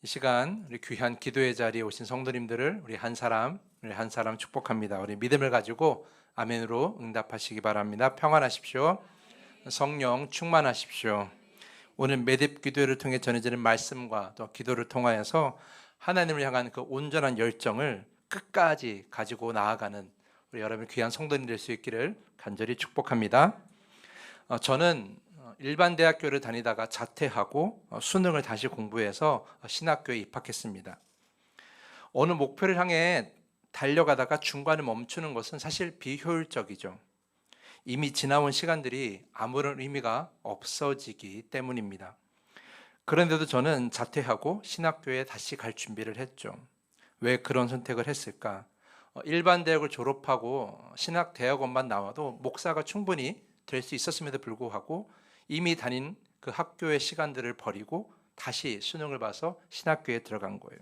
이 시간 우리 귀한 기도의 자리에 오신 성도님들을 우리 한 사람 축복합니다. 우리 믿음을 가지고 아멘으로 응답하시기 바랍니다. 평안하십시오. 성령 충만하십시오. 오늘 매듭 기도를 통해 전해지는 말씀과 또 기도를 통하여서 하나님을 향한 그 온전한 열정을 끝까지 가지고 나아가는 우리 여러분 귀한 성도님 될 수 있기를 간절히 축복합니다. 저는 일반 대학교를 다니다가 자퇴하고 수능을 다시 공부해서 신학교에 입학했습니다. 어느 목표를 향해 달려가다가 중간에 멈추는 것은 사실 비효율적이죠. 이미 지나온 시간들이 아무런 의미가 없어지기 때문입니다. 그런데도 저는 자퇴하고 신학교에 다시 갈 준비를 했죠. 왜 그런 선택을 했을까? 일반 대학을 졸업하고 신학 대학원만 나와도 목사가 충분히 될 수 있었음에도 불구하고 이미 다닌 그 학교의 시간들을 버리고 다시 수능을 봐서 신학교에 들어간 거예요.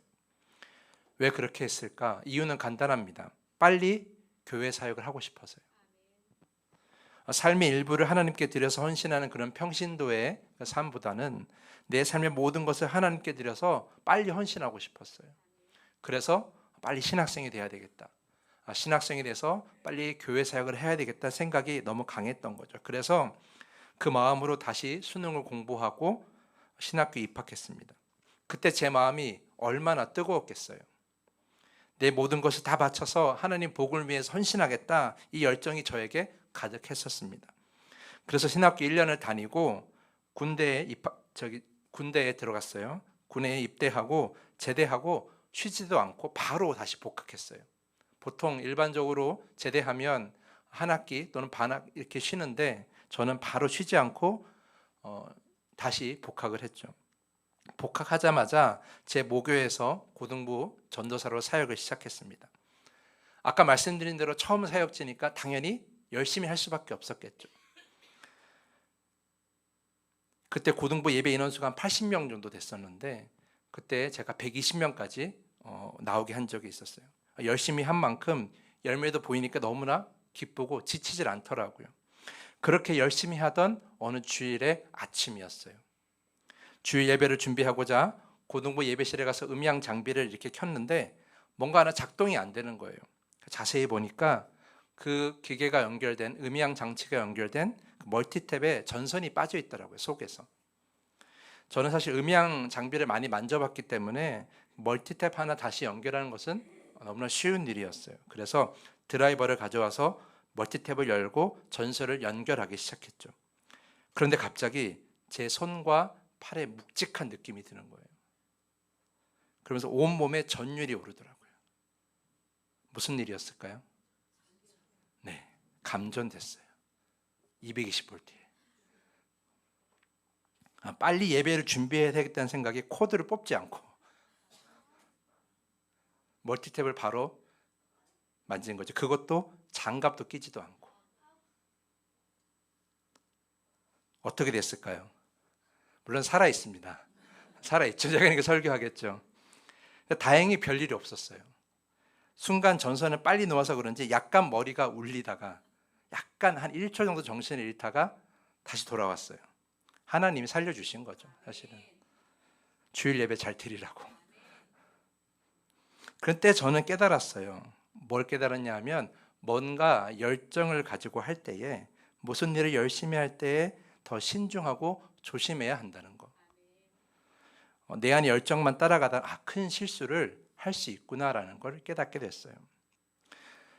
왜 그렇게 했을까? 이유는 간단합니다. 빨리 교회 사역을 하고 싶어서요. 삶의 일부를 하나님께 드려서 헌신하는 그런 평신도의 삶보다는 내 삶의 모든 것을 하나님께 드려서 빨리 헌신하고 싶었어요. 그래서 빨리 신학생이 돼야 되겠다. 신학생이 돼서 빨리 교회 사역을 해야 되겠다 생각이 너무 강했던 거죠. 그래서 그 마음으로 다시 수능을 공부하고 신학교에 입학했습니다. 그때 제 마음이 얼마나 뜨거웠겠어요. 내 모든 것을 다 바쳐서 하나님 복을 위해서 헌신하겠다, 이 열정이 저에게 가득했었습니다. 그래서 신학교 1년을 다니고 군대에 들어갔어요. 군에 입대하고 제대하고 쉬지도 않고 바로 다시 복학했어요. 보통 일반적으로 제대하면 한 학기 또는 반학 이렇게 쉬는데 저는 바로 쉬지 않고 다시 복학을 했죠. 복학하자마자 제 모교에서 고등부 전도사로 사역을 시작했습니다. 아까 말씀드린 대로 처음 사역지니까 당연히 열심히 할 수밖에 없었겠죠. 그때 고등부 예배 인원수가 한 80명 정도 됐었는데 그때 제가 120명까지 나오게 한 적이 있었어요. 열심히 한 만큼 열매도 보이니까 너무나 기쁘고 지치질 않더라고요. 그렇게 열심히 하던 어느 주일의 아침이었어요. 주일 예배를 준비하고자 고등부 예배실에 가서 음향 장비를 이렇게 켰는데 뭔가 하나 작동이 안 되는 거예요. 자세히 보니까 그 기계가 연결된 음향 장치가 연결된 멀티탭에 전선이 빠져 있더라고요, 속에서. 저는 사실 음향 장비를 많이 만져봤기 때문에 멀티탭 하나 다시 연결하는 것은 너무나 쉬운 일이었어요. 그래서 드라이버를 가져와서 멀티탭을 열고 전선을 연결하기 시작했죠. 그런데 갑자기 제 손과 팔에 묵직한 느낌이 드는 거예요. 그러면서 온몸에 전율이 오르더라고요. 무슨 일이었을까요? 네, 감전됐어요. 220V에. 빨리 예배를 준비해야 되겠다는 생각에 코드를 뽑지 않고 멀티탭을 바로 만진 거죠. 그것도 장갑도 끼지도 않고. 어떻게 됐을까요? 물론 살아있습니다. 살아있죠. 제가 이렇게 설교하겠죠. 다행히 별일이 없었어요. 순간 전선을 빨리 놓아서 그런지 약간 머리가 울리다가 약간 한 1초 정도 정신을 잃다가 다시 돌아왔어요. 하나님이 살려주신 거죠, 사실은. 주일 예배 잘 드리라고. 그때 저는 깨달았어요. 뭘 깨달았냐 하면 뭔가 열정을 가지고 할 때에 무슨 일을 열심히 할 때에 더 신중하고 조심해야 한다는 거. 내 안의 열정만 따라가다가 큰 실수를 할 수 있구나라는 걸 깨닫게 됐어요.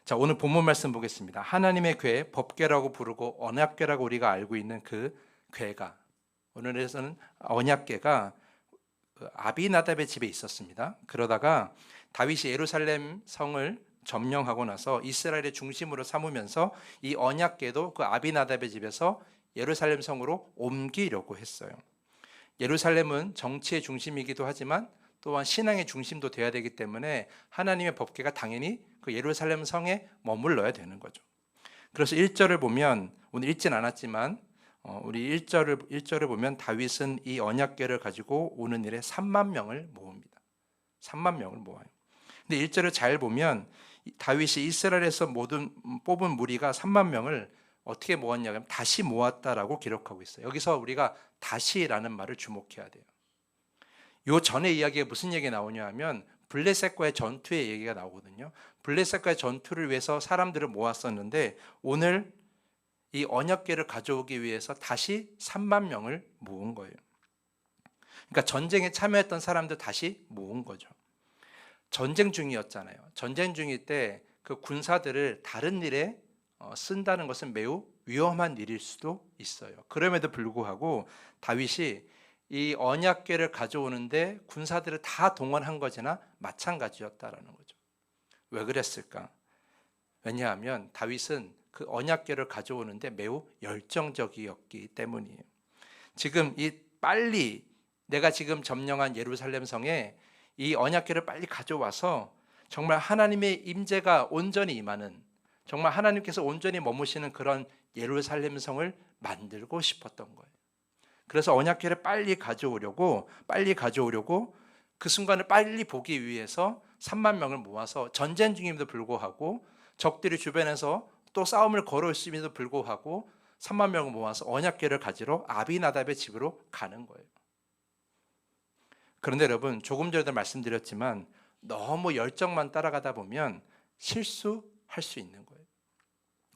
자, 오늘 본문 말씀 보겠습니다. 하나님의 궤, 법궤라고 부르고 언약궤라고 우리가 알고 있는 그 궤가, 오늘에서는 언약궤가 아비나답의 집에 있었습니다. 그러다가 다윗이 예루살렘 성을 점령하고 나서 이스라엘의 중심으로 삼으면서 이 언약궤도 그 아비나답의 집에서 예루살렘 성으로 옮기려고 했어요. 예루살렘은 정치의 중심이기도 하지만 또한 신앙의 중심도 돼야 되기 때문에 하나님의 법궤가 당연히 그 예루살렘 성에 머물러야 되는 거죠. 그래서 1절을 보면, 오늘 읽진 않았지만 우리 1절을 보면 다윗은 이 언약궤를 가지고 오는 일에 3만 명을 모읍니다. 3만 명을 모아요. 근데 1절을 잘 보면 다윗이 이스라엘에서 모든 뽑은 무리가 3만 명을 어떻게 모았냐면 다시 모았다라고 기록하고 있어요. 여기서 우리가 다시라는 말을 주목해야 돼요. 요 전에 이야기가 무슨 얘기가 나오냐 하면 블레셋과의 전투의 얘기가 나오거든요. 블레셋과의 전투를 위해서 사람들을 모았었는데 오늘 이 언약궤를 가져오기 위해서 다시 3만 명을 모은 거예요. 그러니까 전쟁에 참여했던 사람들 다시 모은 거죠. 전쟁 중이었잖아요. 전쟁 중일 때 그 군사들을 다른 일에 쓴다는 것은 매우 위험한 일일 수도 있어요. 그럼에도 불구하고 다윗이 이 언약궤를 가져오는데 군사들을 다 동원한 거지나 마찬가지였다라는 거죠. 왜 그랬을까? 왜냐하면 다윗은 그 언약궤를 가져오는데 매우 열정적이었기 때문이에요. 지금 빨리 내가 지금 점령한 예루살렘 성에 이 언약궤를 빨리 가져와서 정말 하나님의 임재가 온전히 임하는, 정말 하나님께서 온전히 머무시는 그런 예루살렘 성을 만들고 싶었던 거예요. 그래서 언약궤를 빨리 가져오려고 그 순간을 빨리 보기 위해서 3만 명을 모아서 전쟁 중임에도 불구하고 적들이 주변에서 또 싸움을 걸어올음에도 불구하고 3만 명을 모아서 언약궤를 가지러 아비나답의 집으로 가는 거예요. 그런데 여러분, 조금 전에도 말씀드렸지만 너무 열정만 따라가다 보면 실수할 수 있는 거예요.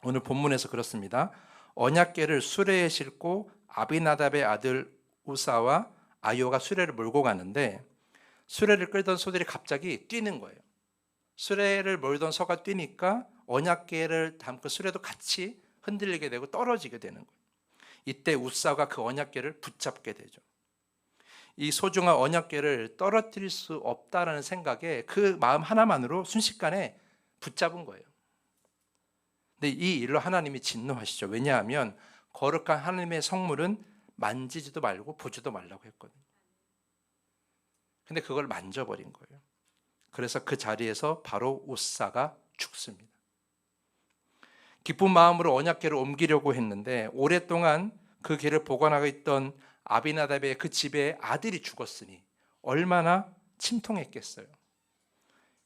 오늘 본문에서 그렇습니다. 언약궤를 수레에 싣고 아비나답의 아들 우사와 아요가 수레를 몰고 가는데 수레를 끌던 소들이 갑자기 뛰는 거예요. 수레를 몰던 서가 뛰니까 언약궤를 담고 수레도 같이 흔들리게 되고 떨어지게 되는 거예요. 이때 우사가 그 언약궤를 붙잡게 되죠. 이 소중한 언약궤를 떨어뜨릴 수 없다라는 생각에 그 마음 하나만으로 순식간에 붙잡은 거예요. 근데 이 일로 하나님이 진노하시죠. 왜냐하면 거룩한 하나님의 성물은 만지지도 말고 보지도 말라고 했거든요. 근데 그걸 만져버린 거예요. 그래서 그 자리에서 바로 우사가 죽습니다. 기쁜 마음으로 언약궤를 옮기려고 했는데 오랫동안 그 궤를 보관하고 있던 아비나답의 그 집에 아들이 죽었으니 얼마나 침통했겠어요.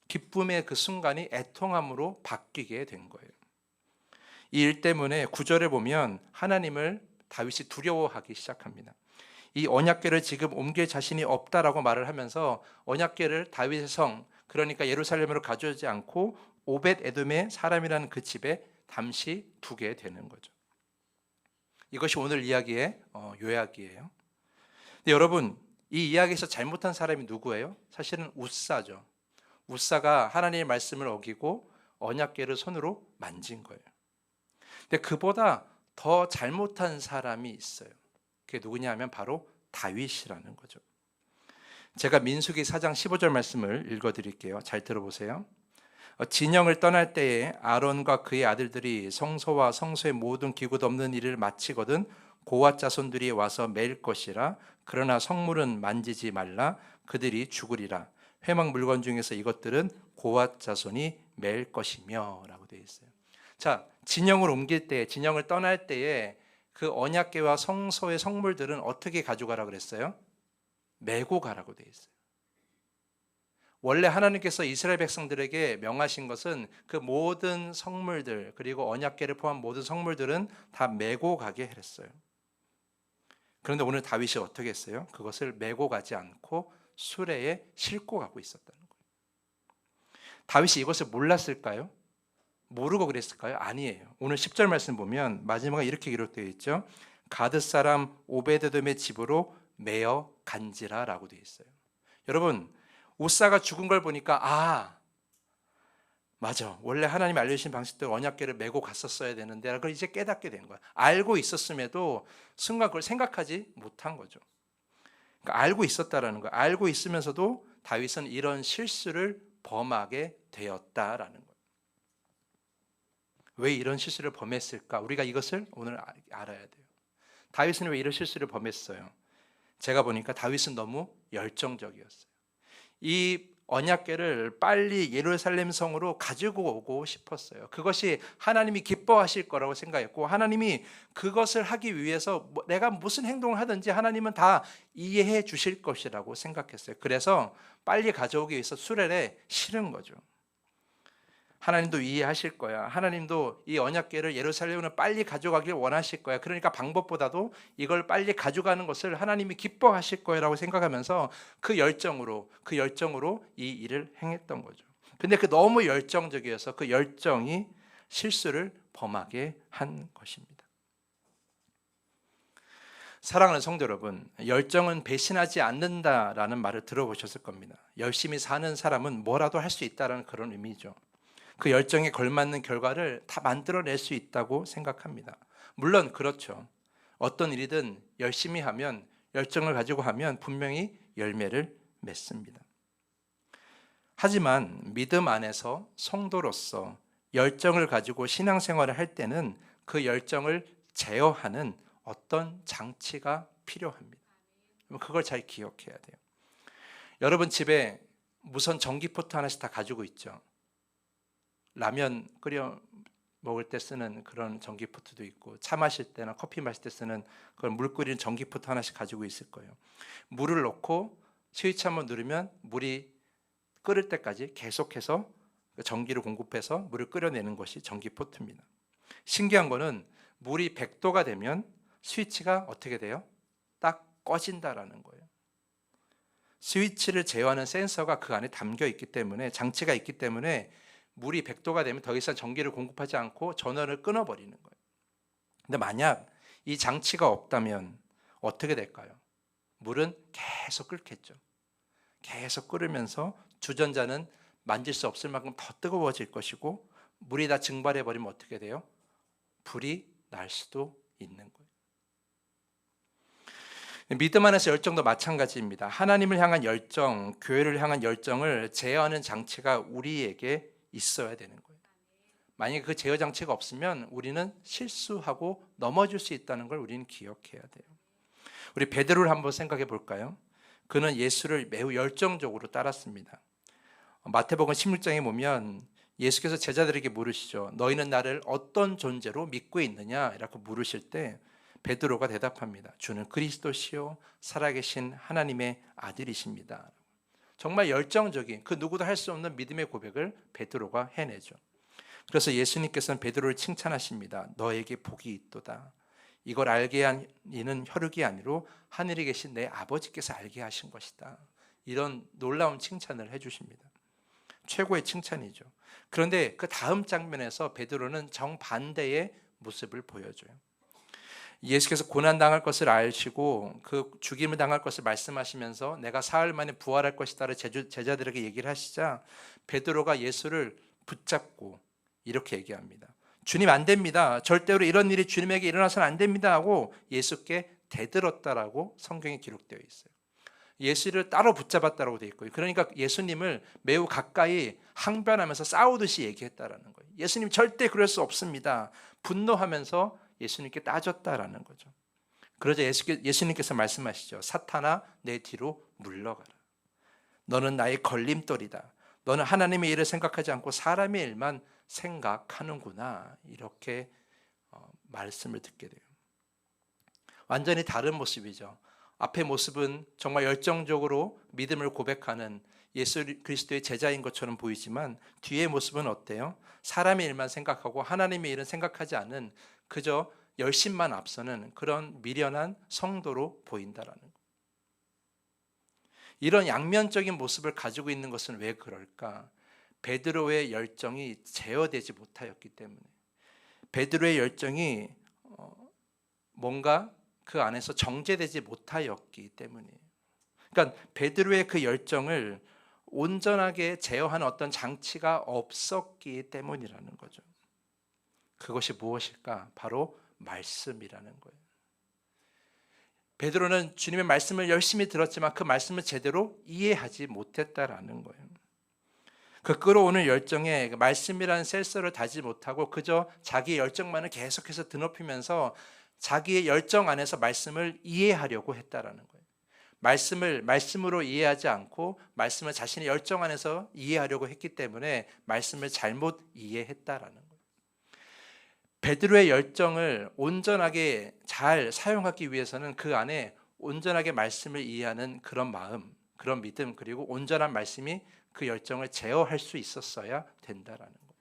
기쁨의 그 순간이 애통함으로 바뀌게 된 거예요. 이 일 때문에 9절에 보면 하나님을 다윗이 두려워하기 시작합니다. 이 언약궤를 지금 옮길 자신이 없다라고 말을 하면서 언약궤를 다윗의 성, 그러니까 예루살렘으로 가져오지 않고 오벳 에돔의 사람이라는 그 집에 잠시 두게 되는 거죠. 이것이 오늘 이야기의 요약이에요. 근데 여러분, 이 이야기에서 잘못한 사람이 누구예요? 사실은 우사죠. 우사가 하나님의 말씀을 어기고 언약궤를 손으로 만진 거예요. 근데 그보다 더 잘못한 사람이 있어요. 그게 누구냐 하면 바로 다윗이라는 거죠. 제가 민수기 4장 15절 말씀을 읽어드릴게요. 잘 들어보세요. 진영을 떠날 때에 아론과 그의 아들들이 성소와 성소의 모든 기구 없는 일을 마치거든 고앗 자손들이 와서 매일 것이라. 그러나 성물은 만지지 말라. 그들이 죽으리라. 회막 물건 중에서 이것들은 고앗 자손이 매일 것이며 라고 되어 있어요. 자, 진영을 옮길 때, 진영을 떠날 때에 그 언약궤와 성소의 성물들은 어떻게 가져가라 그랬어요? 메고 가라고 되어 있어요. 원래 하나님께서 이스라엘 백성들에게 명하신 것은 그 모든 성물들, 그리고 언약궤를 포함한 모든 성물들은 다 메고 가게 했어요. 그런데 오늘 다윗이 어떻게 했어요? 그것을 메고 가지 않고 수레에 싣고 가고 있었다는 거예요. 다윗이 이것을 몰랐을까요? 모르고 그랬을까요? 아니에요. 오늘 10절 말씀 보면 마지막에 이렇게 기록되어 있죠. 가드 사람 오베드돔의 집으로 메어 간지라라고 되어 있어요. 여러분, 우사가 죽은 걸 보니까 맞아, 원래 하나님이 알려주신 방식대로 언약궤를 메고 갔었어야 되는데 그걸 이제 깨닫게 된 거야. 알고 있었음에도 순간 그걸 생각하지 못한 거죠. 그러니까 알고 있었다라는 거야. 알고 있으면서도 다윗은 이런 실수를 범하게 되었다라는 거예요. 왜 이런 실수를 범했을까? 우리가 이것을 오늘 알아야 돼요. 다윗은 왜 이런 실수를 범했어요? 제가 보니까 다윗은 너무 열정적이었어요. 이 언약궤를 빨리 예루살렘 성으로 가지고 오고 싶었어요. 그것이 하나님이 기뻐하실 거라고 생각했고 하나님이 그것을 하기 위해서 내가 무슨 행동을 하든지 하나님은 다 이해해 주실 것이라고 생각했어요. 그래서 빨리 가져오기 위해서 수레에 실은 거죠. 하나님도 이해하실 거야. 하나님도 이 언약궤를 예루살렘으로 빨리 가져가길 원하실 거야. 그러니까 방법보다도 이걸 빨리 가져가는 것을 하나님이 기뻐하실 거라고 생각하면서 그 열정으로 이 일을 행했던 거죠. 근데 그 너무 열정적이어서 그 열정이 실수를 범하게 한 것입니다. 사랑하는 성도 여러분, 열정은 배신하지 않는다라는 말을 들어보셨을 겁니다. 열심히 사는 사람은 뭐라도 할 수 있다는 그런 의미죠. 그 열정에 걸맞는 결과를 다 만들어낼 수 있다고 생각합니다. 물론 그렇죠. 어떤 일이든 열심히 하면, 열정을 가지고 하면 분명히 열매를 맺습니다. 하지만 믿음 안에서 성도로서 열정을 가지고 신앙생활을 할 때는 그 열정을 제어하는 어떤 장치가 필요합니다. 그걸 잘 기억해야 돼요. 여러분 집에 무선 전기포트 하나씩 다 가지고 있죠. 라면 끓여 먹을 때 쓰는 그런 전기포트도 있고, 차 마실 때나 커피 마실 때 쓰는 그런 물 끓이는 전기포트 하나씩 가지고 있을 거예요. 물을 넣고 스위치 한번 누르면 물이 끓을 때까지 계속해서 전기를 공급해서 물을 끓여내는 것이 전기포트입니다. 신기한 거는 물이 100도가 되면 스위치가 어떻게 돼요? 딱 꺼진다라는 거예요. 스위치를 제어하는 센서가 그 안에 담겨 있기 때문에, 장치가 있기 때문에 물이 100도가 되면 더 이상 전기를 공급하지 않고 전원을 끊어버리는 거예요. 근데 만약 이 장치가 없다면 어떻게 될까요? 물은 계속 끓겠죠. 계속 끓으면서 주전자는 만질 수 없을 만큼 더 뜨거워질 것이고, 물이 다 증발해 버리면 어떻게 돼요? 불이 날 수도 있는 거예요. 믿음 안에서 열정도 마찬가지입니다. 하나님을 향한 열정, 교회를 향한 열정을 제어하는 장치가 우리에게 있어야 되는 거예요. 만약에 그 제어 장치가 없으면 우리는 실수하고 넘어질 수 있다는 걸 우리는 기억해야 돼요. 우리 베드로를 한번 생각해 볼까요? 그는 예수를 매우 열정적으로 따랐습니다. 마태복음 16장에 보면 예수께서 제자들에게 물으시죠. 너희는 나를 어떤 존재로 믿고 있느냐? 이렇게 물으실 때 베드로가 대답합니다. 주는 그리스도시요 살아계신 하나님의 아들이십니다. 정말 열정적인, 그 누구도 할 수 없는 믿음의 고백을 베드로가 해내죠. 그래서 예수님께서는 베드로를 칭찬하십니다. 너에게 복이 있도다. 이걸 알게 한 이는 혈육이 아니로 하늘에 계신 내 아버지께서 알게 하신 것이다. 이런 놀라운 칭찬을 해주십니다. 최고의 칭찬이죠. 그런데 그 다음 장면에서 베드로는 정반대의 모습을 보여줘요. 예수께서 고난당할 것을 아시고 그 죽임을 당할 것을 말씀하시면서 내가 사흘 만에 부활할 것이다 제자들에게 얘기를 하시자 베드로가 예수를 붙잡고 이렇게 얘기합니다. 주님 안 됩니다. 절대로 이런 일이 주님에게 일어나서는 안 됩니다 하고 예수께 대들었다라고 성경에 기록되어 있어요. 예수를 따로 붙잡았다라고 되어 있고요. 그러니까 예수님을 매우 가까이 항변하면서 싸우듯이 얘기했다라는 거예요. 예수님 절대 그럴 수 없습니다. 분노하면서 예수님께 따졌다라는 거죠. 그러자 예수님께서 말씀하시죠. 사탄아 내 뒤로 물러가라. 너는 나의 걸림돌이다. 너는 하나님의 일을 생각하지 않고 사람의 일만 생각하는구나. 이렇게 말씀을 듣게 돼요. 완전히 다른 모습이죠. 앞의 모습은 정말 열정적으로 믿음을 고백하는 예수 그리스도의 제자인 것처럼 보이지만 뒤의 모습은 어때요? 사람의 일만 생각하고 하나님의 일은 생각하지 않은 그저 열심만 앞서는 그런 미련한 성도로 보인다라는 것. 이런 양면적인 모습을 가지고 있는 것은 왜 그럴까? 베드로의 열정이 제어되지 못하였기 때문에, 베드로의 열정이 뭔가 그 안에서 정제되지 못하였기 때문이에요. 그러니까 베드로의 그 열정을 온전하게 제어하는 어떤 장치가 없었기 때문이라는 거죠. 그것이 무엇일까? 바로 말씀이라는 거예요. 베드로는 주님의 말씀을 열심히 들었지만 그 말씀을 제대로 이해하지 못했다라는 거예요. 그 끌어오는 열정에 말씀이라는 셀서를 다지 못하고 그저 자기의 열정만을 계속해서 드높이면서 자기의 열정 안에서 말씀을 이해하려고 했다라는 거예요. 말씀을 말씀으로 이해하지 않고 말씀을 자신의 열정 안에서 이해하려고 했기 때문에 말씀을 잘못 이해했다라는 거예요. 베드로의 열정을 온전하게 잘 사용하기 위해서는 그 안에 온전하게 말씀을 이해하는 그런 마음, 그런 믿음, 그리고 온전한 말씀이 그 열정을 제어할 수 있었어야 된다라는 거예요.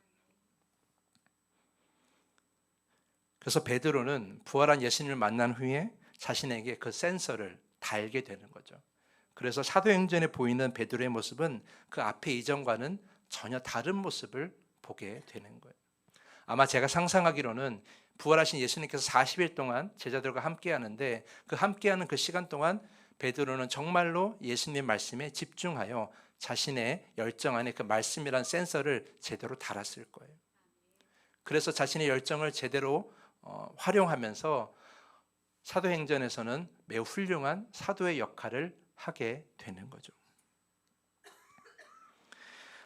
그래서 베드로는 부활한 예수님을 만난 후에 자신에게 그 센서를 달게 되는 거죠. 그래서 사도행전에 보이는 베드로의 모습은 그 앞에 이전과는 전혀 다른 모습을 보게 되는 거예요. 아마 제가 상상하기로는 부활하신 예수님께서 40일 동안 제자들과 함께 하는데 그 함께하는 그 시간 동안 베드로는 정말로 예수님 말씀에 집중하여 자신의 열정 안에 그 말씀이란 센서를 제대로 달았을 거예요. 그래서 자신의 열정을 제대로 활용하면서 사도행전에서는 매우 훌륭한 사도의 역할을 하게 되는 거죠.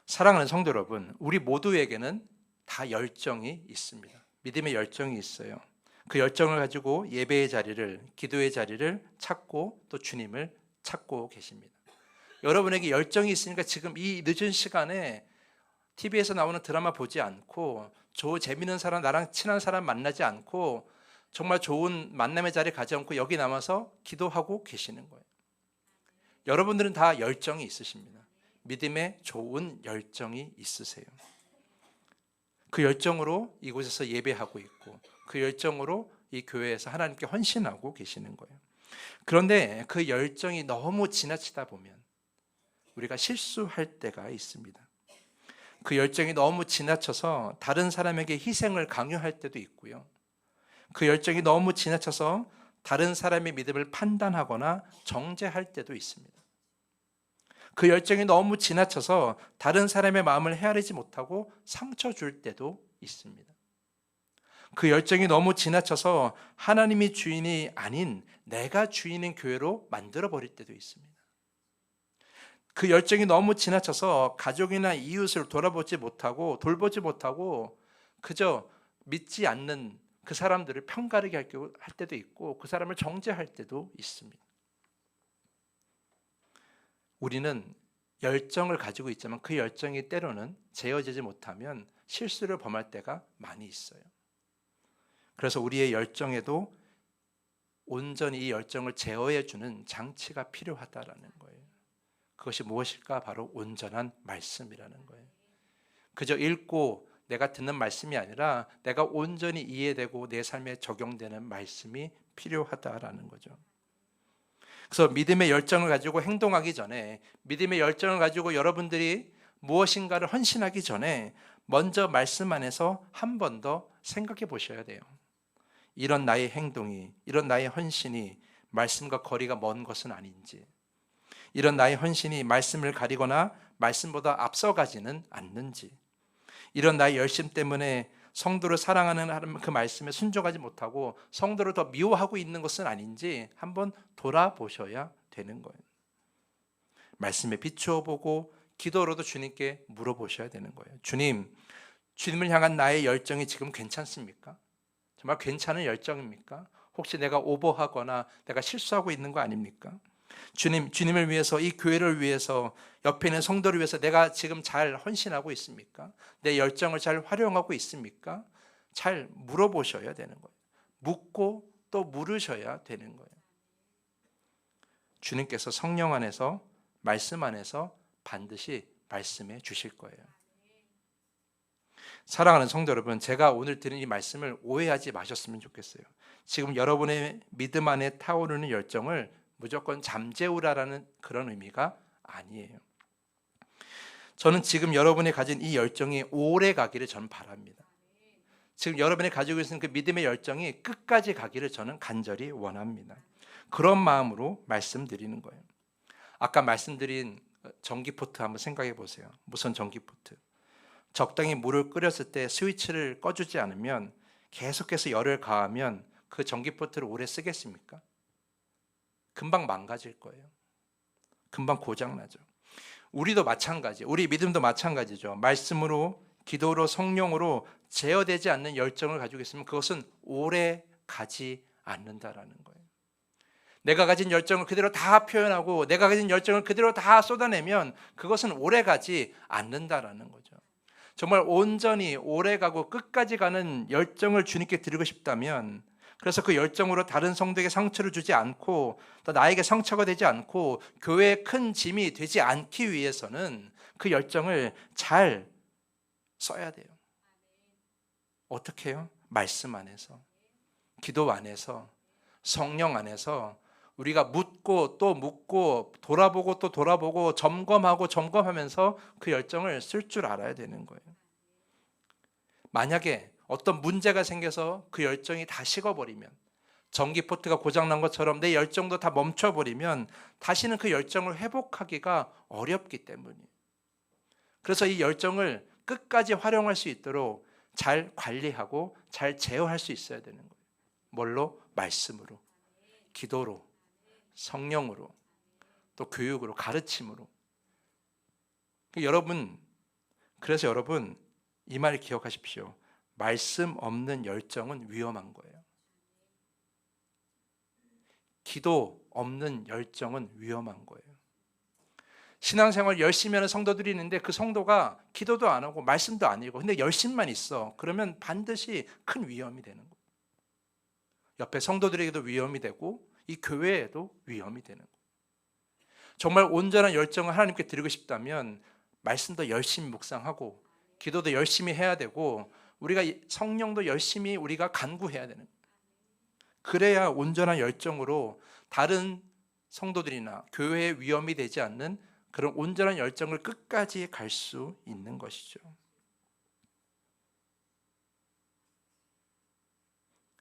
사랑하는 성도 여러분, 우리 모두에게는 다 열정이 있습니다. 믿음의 열정이 있어요. 그 열정을 가지고 예배의 자리를, 기도의 자리를 찾고 또 주님을 찾고 계십니다. 여러분에게 열정이 있으니까 지금 이 늦은 시간에 TV에서 나오는 드라마 보지 않고 재밌는 사람, 나랑 친한 사람 만나지 않고 정말 좋은 만남의 자리 가지 않고 여기 남아서 기도하고 계시는 거예요. 여러분들은 다 열정이 있으십니다. 믿음의 좋은 열정이 있으세요. 그 열정으로 이곳에서 예배하고 있고 그 열정으로 이 교회에서 하나님께 헌신하고 계시는 거예요. 그런데 그 열정이 너무 지나치다 보면 우리가 실수할 때가 있습니다. 그 열정이 너무 지나쳐서 다른 사람에게 희생을 강요할 때도 있고요. 그 열정이 너무 지나쳐서 다른 사람의 믿음을 판단하거나 정죄할 때도 있습니다. 그 열정이 너무 지나쳐서 다른 사람의 마음을 헤아리지 못하고 상처 줄 때도 있습니다. 그 열정이 너무 지나쳐서 하나님이 주인이 아닌 내가 주인인 교회로 만들어버릴 때도 있습니다. 그 열정이 너무 지나쳐서 가족이나 이웃을 돌보지 못하고 그저 믿지 않는 그 사람들을 편가르게 할 때도 있고 그 사람을 정죄할 때도 있습니다. 우리는 열정을 가지고 있지만 그 열정이 때로는 제어되지 못하면 실수를 범할 때가 많이 있어요. 그래서 우리의 열정에도 온전히 이 열정을 제어해주는 장치가 필요하다라는 거예요. 그것이 무엇일까? 바로 온전한 말씀이라는 거예요. 그저 읽고 내가 듣는 말씀이 아니라 내가 온전히 이해되고 내 삶에 적용되는 말씀이 필요하다라는 거죠. 그래서 믿음의 열정을 가지고 행동하기 전에, 믿음의 열정을 가지고 여러분들이 무엇인가를 헌신하기 전에 먼저 말씀 안에서 한 번 더 생각해 보셔야 돼요. 이런 나의 행동이, 이런 나의 헌신이 말씀과 거리가 먼 것은 아닌지, 이런 나의 헌신이 말씀을 가리거나 말씀보다 앞서가지는 않는지, 이런 나의 열심 때문에 성도를 사랑하는 그 말씀에 순종하지 못하고 성도를 더 미워하고 있는 것은 아닌지 한번 돌아보셔야 되는 거예요. 말씀에 비추어 보고 기도로도 주님께 물어보셔야 되는 거예요. 주님을 향한 나의 열정이 지금 괜찮습니까? 정말 괜찮은 열정입니까? 혹시 내가 오버하거나 내가 실수하고 있는 거 아닙니까? 주님을 위해서, 이 교회를 위해서, 옆에 있는 성도를 위해서 내가 지금 잘 헌신하고 있습니까? 내 열정을 잘 활용하고 있습니까? 잘 물어보셔야 되는 거예요. 묻고 또 물으셔야 되는 거예요. 주님께서 성령 안에서, 말씀 안에서 반드시 말씀해 주실 거예요. 사랑하는 성도 여러분, 제가 오늘 드린 이 말씀을 오해하지 마셨으면 좋겠어요. 지금 여러분의 믿음 안에 타오르는 열정을 무조건 잠재우라라는 그런 의미가 아니에요. 저는 지금 여러분이 가진 이 열정이 오래 가기를 저는 바랍니다. 지금 여러분이 가지고 있는 그 믿음의 열정이 끝까지 가기를 저는 간절히 원합니다. 그런 마음으로 말씀드리는 거예요. 아까 말씀드린 전기포트 한번 생각해 보세요. 무슨 전기포트? 적당히 물을 끓였을 때 스위치를 꺼주지 않으면 계속해서 열을 가하면 그 전기포트를 오래 쓰겠습니까? 금방 망가질 거예요. 금방 고장나죠. 우리도 마찬가지, 우리 믿음도 마찬가지죠. 말씀으로, 기도로, 성령으로 제어되지 않는 열정을 가지고 있으면 그것은 오래 가지 않는다라는 거예요. 내가 가진 열정을 그대로 다 표현하고 내가 가진 열정을 그대로 다 쏟아내면 그것은 오래 가지 않는다라는 거죠. 정말 온전히 오래가고 끝까지 가는 열정을 주님께 드리고 싶다면, 그래서 그 열정으로 다른 성도에게 상처를 주지 않고 또 나에게 상처가 되지 않고 교회에 큰 짐이 되지 않기 위해서는 그 열정을 잘 써야 돼요. 어떻게 해요? 말씀 안에서. 기도 안에서, 성령 안에서 우리가 묻고 또 묻고 돌아보고 또 돌아보고 점검하고 점검하면서 그 열정을 쓸 줄 알아야 되는 거예요. 만약에 어떤 문제가 생겨서 그 열정이 다 식어버리면, 전기포트가 고장난 것처럼 내 열정도 다 멈춰버리면 다시는 그 열정을 회복하기가 어렵기 때문이에요. 그래서 이 열정을 끝까지 활용할 수 있도록 잘 관리하고 잘 제어할 수 있어야 되는 거예요. 뭘로? 말씀으로, 기도로, 성령으로, 또 교육으로, 가르침으로. 그래서 여러분 이 말 기억하십시오. 말씀 없는 열정은 위험한 거예요. 기도 없는 열정은 위험한 거예요. 신앙생활 열심히 하는 성도들이 있는데 그 성도가 기도도 안 하고 말씀도 안 읽고 근데 열심만 있어. 그러면 반드시 큰 위험이 되는 거예요. 옆에 성도들에게도 위험이 되고 이 교회에도 위험이 되는 거예요. 정말 온전한 열정을 하나님께 드리고 싶다면 말씀도 열심히 묵상하고 기도도 열심히 해야 되고 우리가 성령도 열심히 우리가 간구해야 되는 거예요. 그래야 온전한 열정으로 다른 성도들이나 교회에 위험이 되지 않는 그런 온전한 열정을 끝까지 갈 수 있는 것이죠.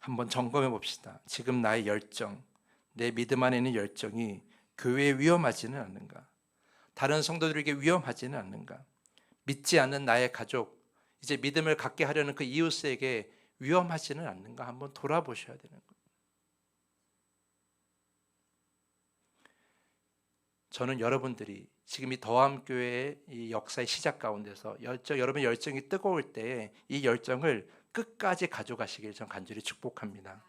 한번 점검해 봅시다. 지금 나의 열정, 내 믿음 안에 있는 열정이 교회에 위험하지는 않는가? 다른 성도들에게 위험하지는 않는가? 믿지 않는 나의 가족, 이제 믿음을 갖게 하려는 그 이웃에게 위험하지는 않는가? 한번 돌아보셔야 되는 거예요. 저는 여러분들이 지금 이 더함교회의 이 역사의 시작 가운데서 여러분 열정이 뜨거울 때 이 열정을 끝까지 가져가시길 전 간절히 축복합니다.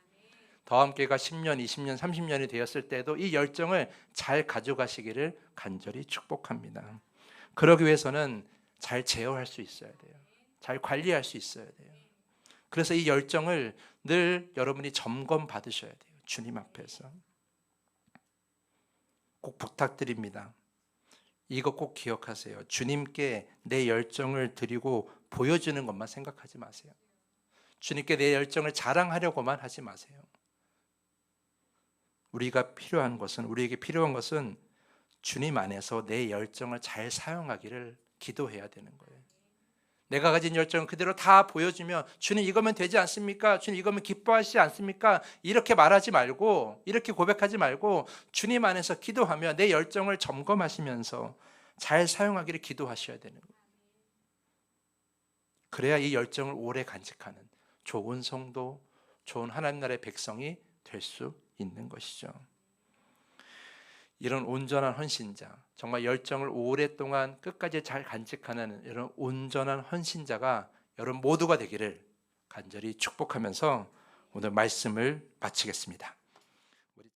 더함교회가 10년, 20년, 30년이 되었을 때도 이 열정을 잘 가져가시기를 간절히 축복합니다. 그러기 위해서는 잘 제어할 수 있어야 돼요. 잘 관리할 수 있어야 돼요. 그래서 이 열정을 늘 여러분이 점검 받으셔야 돼요. 주님 앞에서. 꼭 부탁드립니다. 이거 꼭 기억하세요. 주님께 내 열정을 드리고 보여주는 것만 생각하지 마세요. 주님께 내 열정을 자랑하려고만 하지 마세요. 우리에게 필요한 것은 주님 안에서 내 열정을 잘 사용하기를 기도해야 되는 거예요. 내가 가진 열정을 그대로 다 보여주면 주님 이거면 되지 않습니까? 주님 이거면 기뻐하시지 않습니까? 이렇게 말하지 말고 이렇게 고백하지 말고 주님 안에서 기도하며 내 열정을 점검하시면서 잘 사용하기를 기도하셔야 되는 거예요. 그래야 이 열정을 오래 간직하는 좋은 성도, 좋은 하나님 나라의 백성이 될 수 있는 것이죠. 이런 온전한 헌신자, 정말 열정을 오랫동안 끝까지 잘 간직하는 이런 온전한 헌신자가 여러분 모두가 되기를 간절히 축복하면서 오늘 말씀을 마치겠습니다.